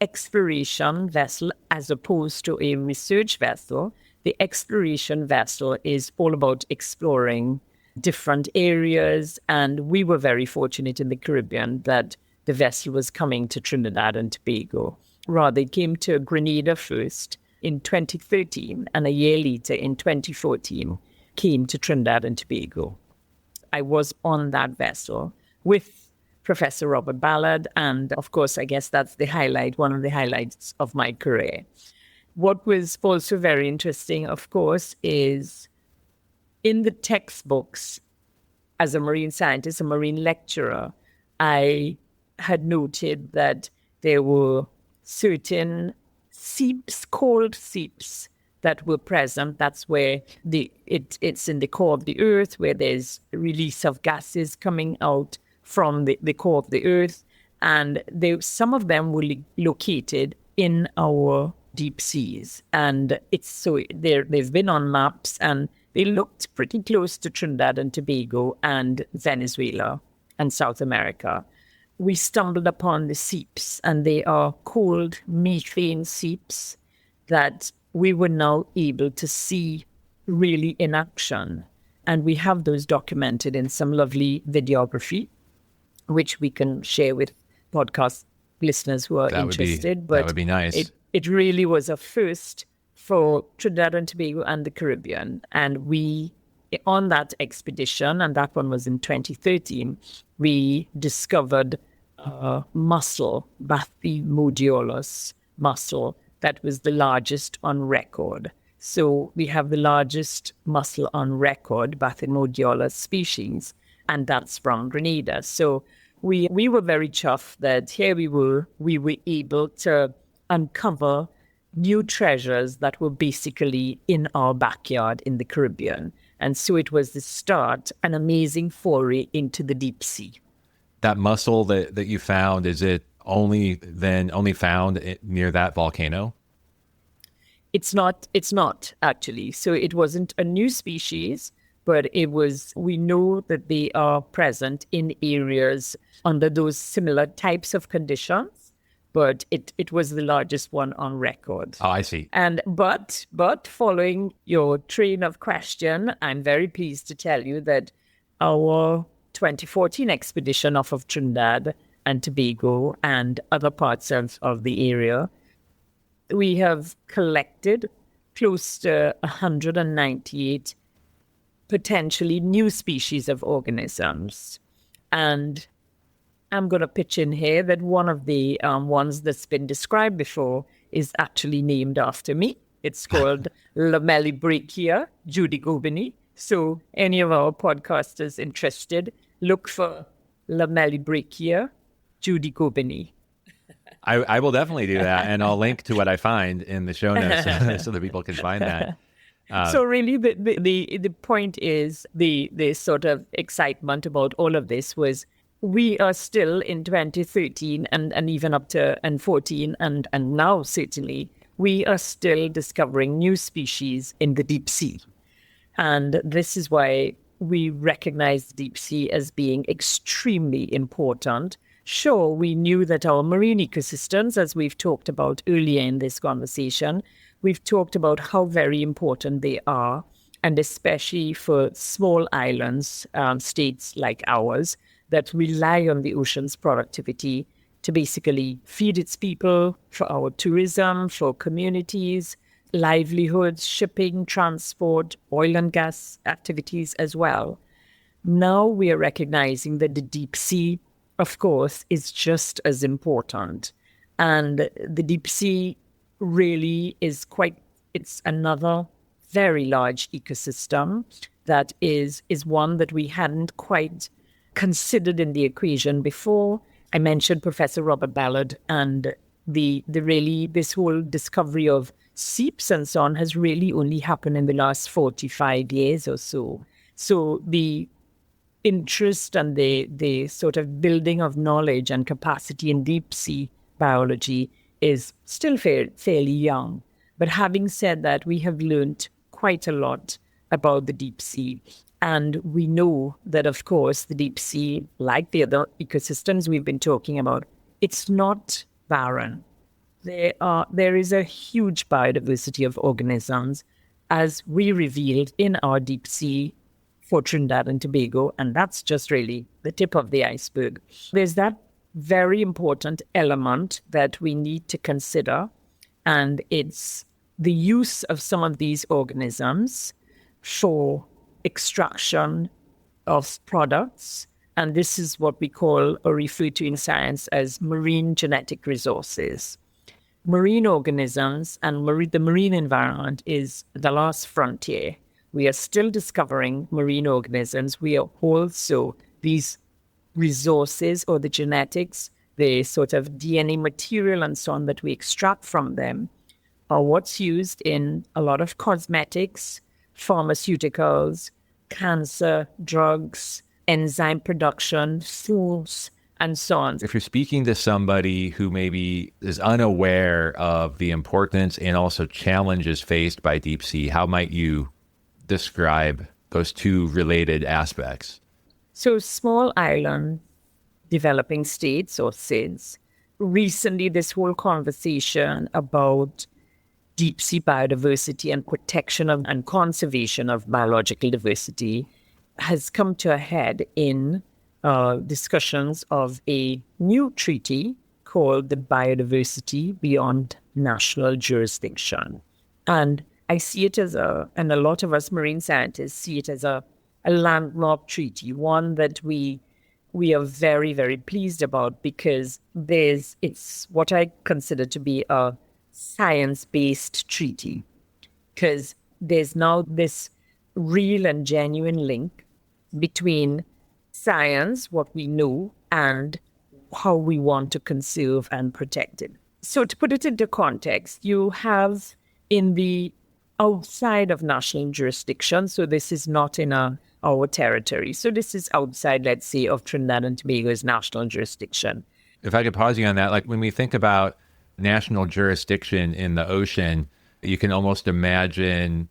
exploration vessel, as opposed to a research vessel, the exploration vessel is all about exploring different areas. And we were very fortunate in the Caribbean that the vessel was coming to Trinidad and Tobago. Rather, it came to Grenada first in 2013, and a year later, in 2014, came to Trinidad and Tobago. I was on that vessel with Professor Robert Ballard, and of course, I guess that's one of the highlights of my career. What was also very interesting, of course, is in the textbooks, as a marine scientist, a marine lecturer, I had noted that there were certain seeps, cold seeps, that were present. That's where it's in the core of the earth, where there's release of gases coming out from the core of the earth. And some of them were located in our deep seas. And they've been on maps, and they looked pretty close to Trinidad and Tobago and Venezuela and South America. We stumbled upon the seeps, and they are cold methane seeps that we were now able to see really in action. And we have those documented in some lovely videography, which we can share with podcast listeners who are interested. That would be nice. It really was a first for Trinidad and Tobago and the Caribbean. And we, on that expedition, and that one was in 2013, we discovered a mussel, Bathymodiolus mussel, that was the largest on record. So we have the largest mussel on record, Bathymodiolus species, and that's from Grenada. So we were very chuffed that here we were able to uncover new treasures that were basically in our backyard in the Caribbean. And so it was the start, an amazing foray into the deep sea. That mussel that you found, is it only found near that volcano? It's not actually. So it wasn't a new species, but we know that they are present in areas under those similar types of conditions, but it was the largest one on record. Oh, I see. But following your train of question, I'm very pleased to tell you that our 2014 expedition off of Trinidad and Tobago and other parts of the area, we have collected close to 198 potentially new species of organisms. And I'm going to pitch in here that one of the ones that's been described before is actually named after me. It's called Lamellibrachia judigobini. So any of our podcasters interested, look for Lamellibrachia judigobini. I will definitely do that, and I'll link to what I find in the show notes so that people can find that. So really, the point is the sort of excitement about all of this was we are still in 2013 and even up to 14 and now certainly we are still discovering new species in the deep sea, and this is why we recognize the deep sea as being extremely important. Sure, we knew that our marine ecosystems, as we've talked about earlier in this conversation, we've talked about how very important they are, and especially for small islands, states like ours, that rely on the ocean's productivity to basically feed its people, for our tourism, for communities, livelihoods, shipping, transport, oil and gas activities as well. Now we are recognizing that the deep sea, of course, is just as important. And the deep sea really is it's another very large ecosystem that is one that we hadn't quite considered in the equation before. I mentioned Professor Robert Ballard, and this whole discovery of seeps and so on has really only happened in the last 45 years or so. So the interest and the sort of building of knowledge and capacity in deep sea biology is still fairly young. But having said that, we have learned quite a lot about the deep sea. And we know that, of course, the deep sea, like the other ecosystems we've been talking about, it's not barren. There is a huge biodiversity of organisms, as we revealed in our deep sea for Trinidad and Tobago, and that's just really the tip of the iceberg. There's that very important element that we need to consider, and it's the use of some of these organisms for extraction of products, and this is what we call or refer to in science as marine genetic resources. Marine organisms and the marine environment is the last frontier. We are still discovering marine organisms. We are also these resources or the genetics, the sort of DNA material and so on that we extract from them are what's used in a lot of cosmetics, pharmaceuticals, cancer, drugs, enzyme production, foods, and so on. If you're speaking to somebody who maybe is unaware of the importance and also challenges faced by deep sea, how might you describe those two related aspects? So small island developing states or SIDS, recently this whole conversation about deep sea biodiversity and protection of and conservation of biological diversity has come to a head in discussions of a new treaty called the Biodiversity Beyond National Jurisdiction. And I see it as and a lot of us marine scientists see it as a landmark treaty, one that we are very, very pleased about because it's what I consider to be a science-based treaty, because there's now this real and genuine link between science, what we know, and how we want to conserve and protect it. So to put it into context, you have in the outside of national jurisdiction, so this is not in our territory. So this is outside, let's say, of Trinidad and Tobago's national jurisdiction. If I could pause you on that, like when we think about national jurisdiction in the ocean, you can almost imagine,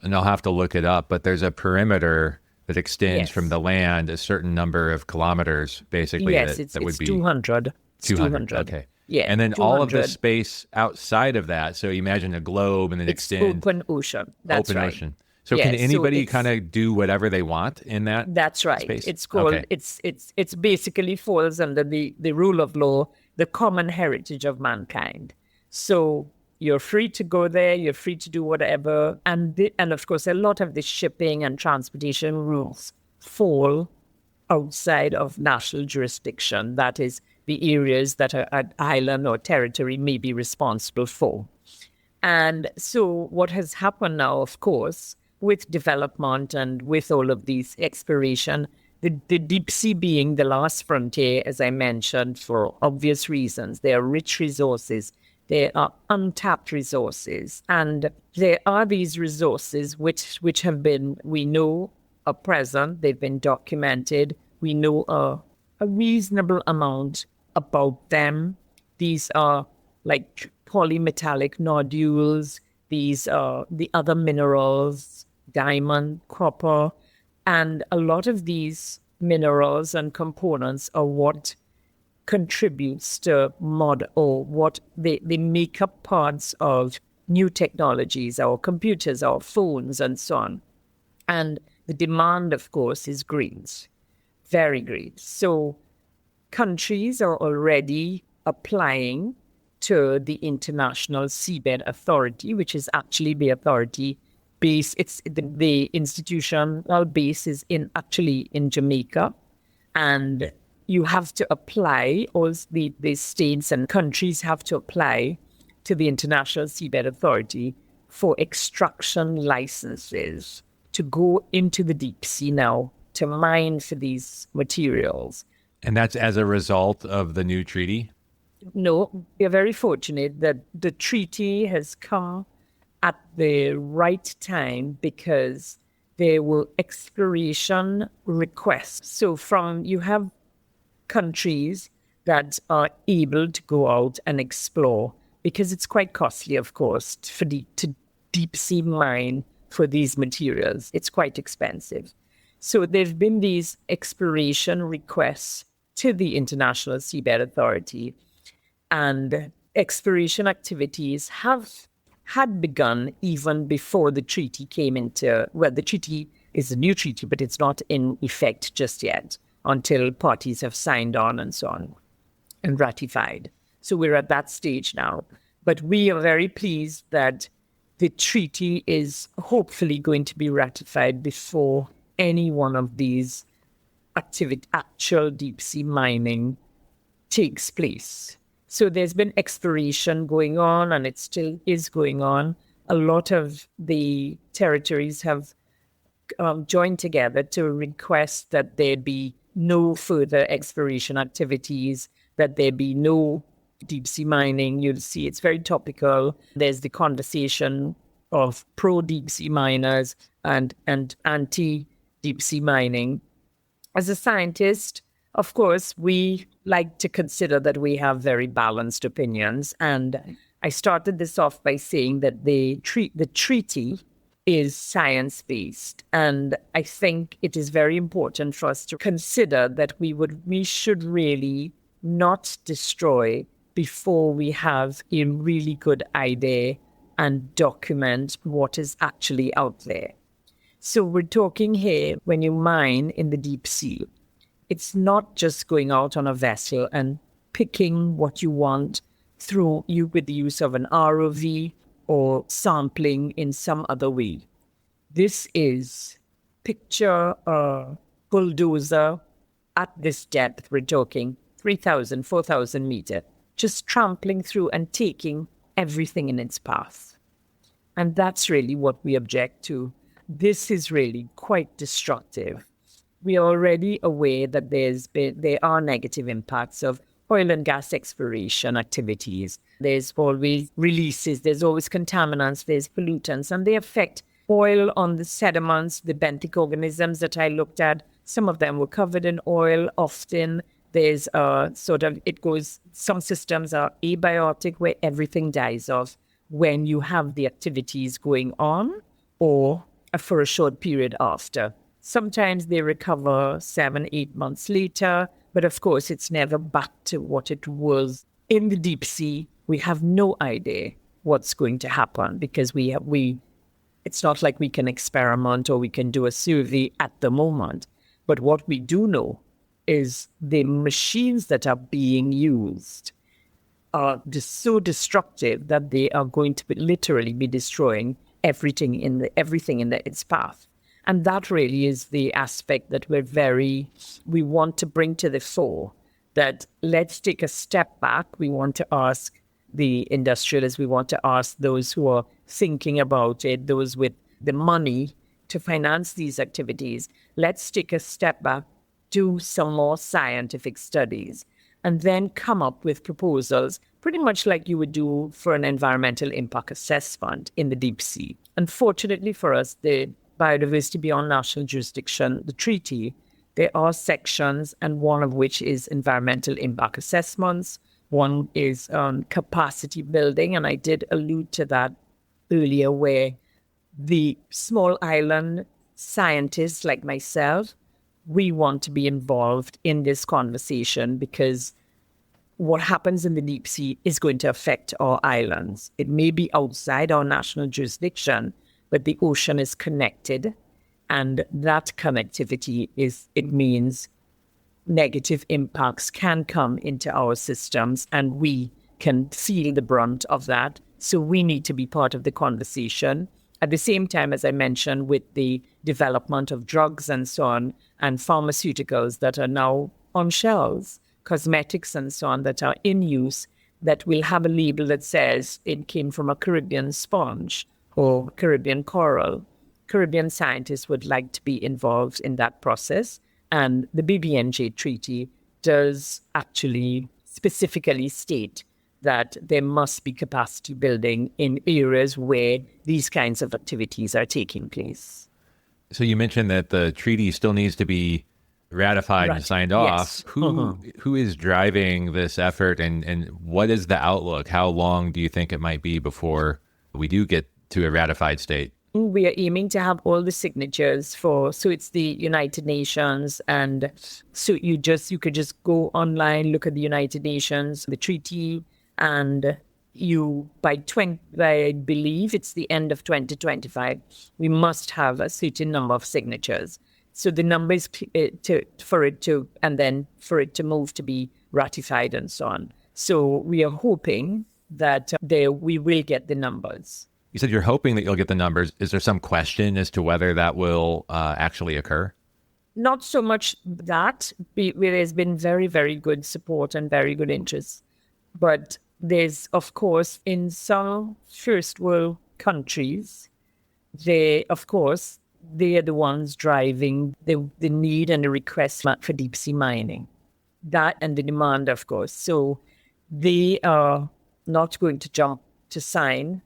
and I'll have to look it up, but there's a perimeter that extends from the land a certain number of kilometers, basically. Yes, that would be 200. 200. Okay. Yeah. And then 200. all of the space outside of that. So imagine a globe and then extend. Open ocean. That's open right. Ocean. So can anybody kind of do whatever they want in that? That's right. Space? It's called, okay. it's basically falls under the rule of law, the common heritage of mankind. So you're free to go there, you're free to do whatever. And of course, a lot of the shipping and transportation rules fall outside of national jurisdiction. That is the areas that an island or territory may be responsible for. And so what has happened now, of course, with development and with all of these exploration, the deep sea being the last frontier, as I mentioned, for obvious reasons. There are rich resources. There are untapped resources. And there are these resources which have been, we know, are present. They've been documented. We know a reasonable amount about them. These are like polymetallic nodules. These are the other minerals, diamond, copper. And a lot of these minerals and components are what contributes to what they make up parts of new technologies, our computers, our phones, and so on. And the demand, of course, is great, very great. So countries are already applying to the International Seabed Authority, which is actually the authority base. It's the institutional base is actually in Jamaica, and you have to apply, all the states and countries have to apply to the International Seabed Authority for extraction licenses to go into the deep sea now to mine for these materials. And that's as a result of the new treaty? No, we are very fortunate that the treaty has come at the right time because there were exploration requests. So you have countries that are able to go out and explore because it's quite costly, of course, to deep sea mine for these materials. It's quite expensive. So there have been these exploration requests to the International Seabed Authority, and exploration activities had begun even before the treaty came into, the treaty is a new treaty, but it's not in effect just yet until parties have signed on and so on and ratified. So we're at that stage now. But we are very pleased that the treaty is hopefully going to be ratified before any one of these actual deep sea mining takes place. So there's been exploration going on, and it still is going on. A lot of the territories have joined together to request that there be no further exploration activities, that there be no deep sea mining. You'll see it's very topical. There's the conversation of pro deep sea miners and anti deep sea mining. As a scientist, of course, we like to consider that we have very balanced opinions. And I started this off by saying that the treaty is science-based. And I think it is very important for us to consider that we should really not destroy before we have a really good idea and document what is actually out there. So we're talking here, when you mine in the deep sea, it's not just going out on a vessel and picking what you want with the use of an ROV or sampling in some other way. This is picture a bulldozer at this depth. We're talking 3,000, 4,000 meters, just trampling through and taking everything in its path. And that's really what we object to. This is really quite destructive. We are already aware that there are negative impacts of oil and gas exploration activities. There's always releases, there's always contaminants, there's pollutants, and they affect oil on the sediments, the benthic organisms that I looked at. Some of them were covered in oil. Often there's some systems are abiotic where everything dies off when you have the activities going on or for a short period after. Sometimes they recover 7-8 months later, but of course it's never back to what it was. In the deep sea, we have no idea what's going to happen because it's not like we can experiment or we can do a survey at the moment. But what we do know is the machines that are being used are so destructive that they are going to literally be destroying everything in its path. And that really is the aspect that we want to bring to the fore, that let's take a step back. We want to ask the industrialists, we want to ask those who are thinking about it, those with the money to finance these activities. Let's take a step back, do some more scientific studies, and then come up with proposals, pretty much like you would do for an environmental impact assessment in the deep sea. Unfortunately for us, the Biodiversity Beyond National Jurisdiction, the treaty, there are sections, and one of which is environmental impact assessments. One is capacity building, and I did allude to that earlier, where the small island scientists like myself, we want to be involved in this conversation because what happens in the deep sea is going to affect our islands. It may be outside our national jurisdiction, but the ocean is connected, and that connectivity means negative impacts can come into our systems, and we can feel the brunt of that. So we need to be part of the conversation. At the same time, as I mentioned, with the development of drugs and so on, and pharmaceuticals that are now on shelves, cosmetics and so on that are in use, that will have a label that says it came from a Caribbean sponge or Caribbean coral. Caribbean scientists would like to be involved in that process. And the BBNJ treaty does actually specifically state that there must be capacity building in areas where these kinds of activities are taking place. So you mentioned that the treaty still needs to be ratified and signed off. Who is driving this effort, and what is the outlook? How long do you think it might be before we do get to a ratified state? We are aiming to have all the signatures so it's the United Nations, and so you could just go online, look at the United Nations, the treaty, and I believe it's the end of 2025, we must have a certain number of signatures. So the number is for it to move to be ratified and so on. So we are hoping that we will get the numbers. You said you're hoping that you'll get the numbers. Is there some question as to whether that will actually occur? Not so much that. There's been very, very good support and very good interest. But there's, of course, in some first world countries, they are the ones driving the need and the request for deep sea mining. That and the demand, of course. So they are not going to jump to sign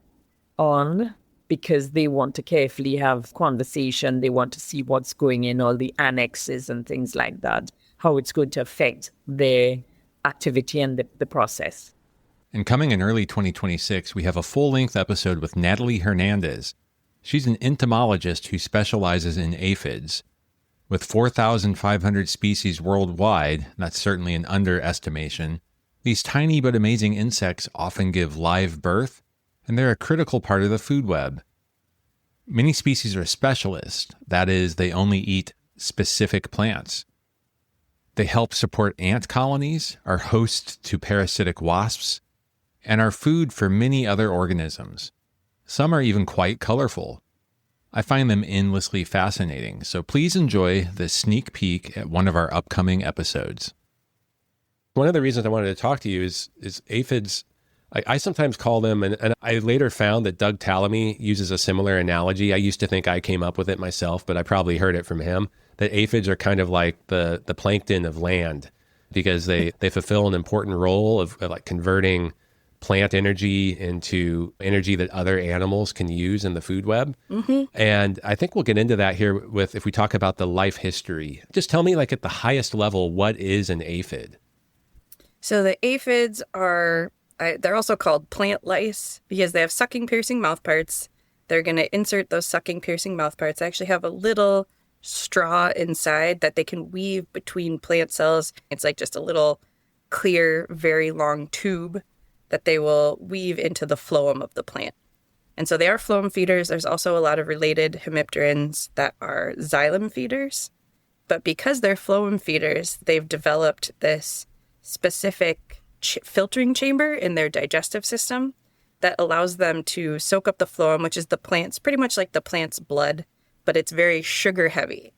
on because they want to carefully have conversation. They want to see what's going in, all the annexes and things like that, how it's going to affect their activity and the process. And coming in early 2026, we have a full-length episode with Natalie Hernandez. She's an entomologist who specializes in aphids. With 4,500 species worldwide, that's certainly an underestimation, these tiny but amazing insects often give live birth, and they're a critical part of the food web. Many species are specialists, that is, they only eat specific plants. They help support ant colonies, are host to parasitic wasps, and are food for many other organisms. Some are even quite colorful. I find them endlessly fascinating, so please enjoy this sneak peek at one of our upcoming episodes. One of the reasons I wanted to talk to you is aphids. I sometimes call them, and I later found that Doug Tallamy uses a similar analogy. I used to think I came up with it myself, but I probably heard it from him, that aphids are kind of like the plankton of land, because they fulfill an important role of like converting plant energy into energy that other animals can use in the food web. Mm-hmm. And I think we'll get into that here if we talk about the life history. Just tell me, like, at the highest level, what is an aphid? So the aphids they're also called plant lice because they have sucking, piercing mouthparts. They're going to insert those sucking, piercing mouthparts. They actually have a little straw inside that they can weave between plant cells. It's like just a little clear, very long tube that they will weave into the phloem of the plant. And so they are phloem feeders. There's also a lot of related hemipterans that are xylem feeders. But because they're phloem feeders, they've developed this specific filtering chamber in their digestive system that allows them to soak up the phloem, which is the plant's, pretty much like the plant's blood, but it's very sugar heavy.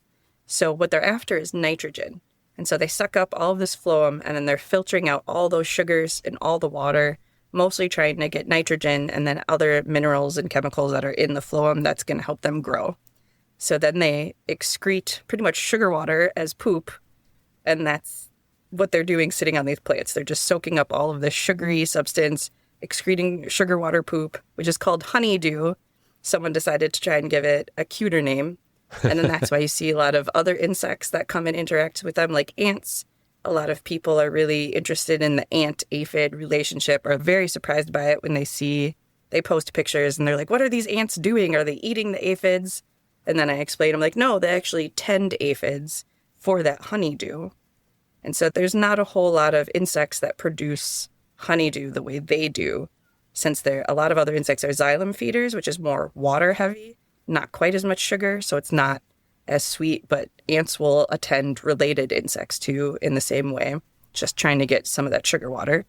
So what they're after is nitrogen. And so they suck up all of this phloem, and then they're filtering out all those sugars and all the water, mostly trying to get nitrogen and then other minerals and chemicals that are in the phloem that's going to help them grow. So then they excrete pretty much sugar water as poop, and that's what they're doing sitting on these plants. They're just soaking up all of this sugary substance, excreting sugar water poop, which is called honeydew. Someone decided to try and give it a cuter name. And then that's why you see a lot of other insects that come and interact with them, like ants. A lot of people are really interested in the ant-aphid relationship, are very surprised by it when they post pictures and they're like, what are these ants doing? Are they eating the aphids? And then I explain, I'm like, no, they actually tend aphids for that honeydew. And so there's not a whole lot of insects that produce honeydew the way they do, since a lot of other insects are xylem feeders, which is more water heavy, not quite as much sugar, so it's not as sweet, but ants will attend related insects too in the same way, just trying to get some of that sugar water.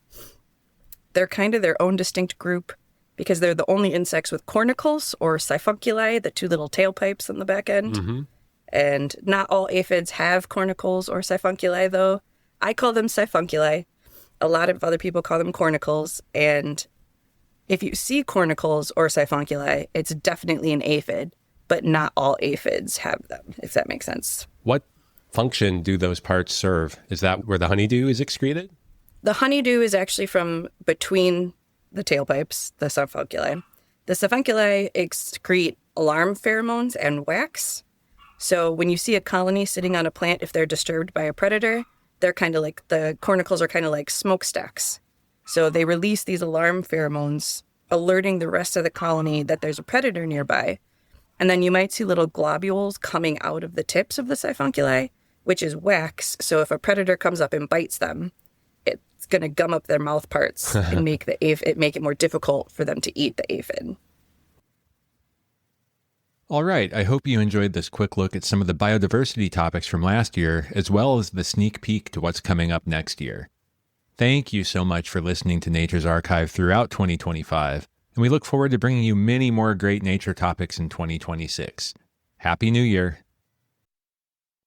They're kind of their own distinct group because they're the only insects with cornicles or siphuncuли, the two little tailpipes on the back end. Mm-hmm. And not all aphids have cornicles or siphuncuли, though. I call them siphunculi. A lot of other people call them cornicles. And if you see cornicles or siphunculi, it's definitely an aphid, but not all aphids have them, if that makes sense. What function do those parts serve? Is that where the honeydew is excreted? The honeydew is actually from between the tailpipes, the siphunculi. The siphunculi excrete alarm pheromones and wax. So when you see a colony sitting on a plant, if they're disturbed by a predator, they're kind of like, the cornicles are kind of like smokestacks. So they release these alarm pheromones, alerting the rest of the colony that there's a predator nearby. And then you might see little globules coming out of the tips of the siphunculi, which is wax. So if a predator comes up and bites them, it's going to gum up their mouth parts and make it more difficult for them to eat the aphid. All right, I hope you enjoyed this quick look at some of the biodiversity topics from last year, as well as the sneak peek to what's coming up next year. Thank you so much for listening to Nature's Archive throughout 2025, and we look forward to bringing you many more great nature topics in 2026. Happy New Year!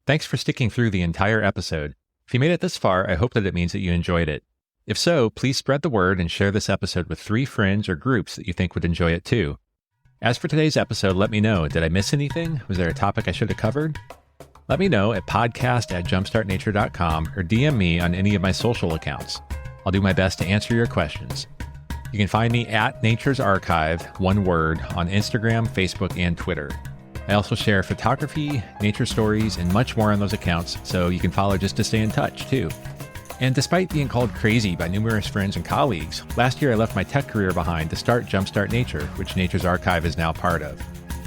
Thanks for sticking through the entire episode. If you made it this far, I hope that it means that you enjoyed it. If so, please spread the word and share this episode with 3 friends or groups that you think would enjoy it too. As for today's episode, let me know. Did I miss anything? Was there a topic I should have covered? Let me know at podcast@jumpstartnature.com or DM me on any of my social accounts. I'll do my best to answer your questions. You can find me at Nature's Archive, one word, on Instagram, Facebook, and Twitter. I also share photography, nature stories, and much more on those accounts, so you can follow just to stay in touch, too. And despite being called crazy by numerous friends and colleagues, last year I left my tech career behind to start Jumpstart Nature, which Nature's Archive is now part of.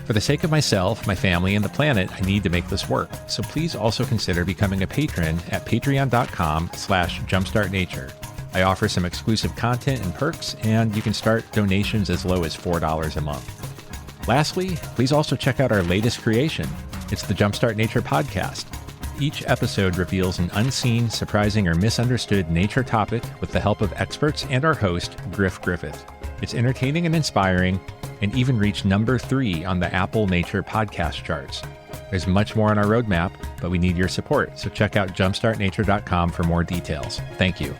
For the sake of myself, my family, and the planet, I need to make this work. So please also consider becoming a patron at patreon.com/jumpstartnature. I offer some exclusive content and perks, and you can start donations as low as $4 a month. Lastly, please also check out our latest creation. It's the Jumpstart Nature podcast. Each episode reveals an unseen, surprising, or misunderstood nature topic with the help of experts and our host, Griff Griffith. It's entertaining and inspiring, and even reached number 3 on the Apple Nature podcast charts. There's much more on our roadmap, but we need your support, so check out jumpstartnature.com for more details. Thank you.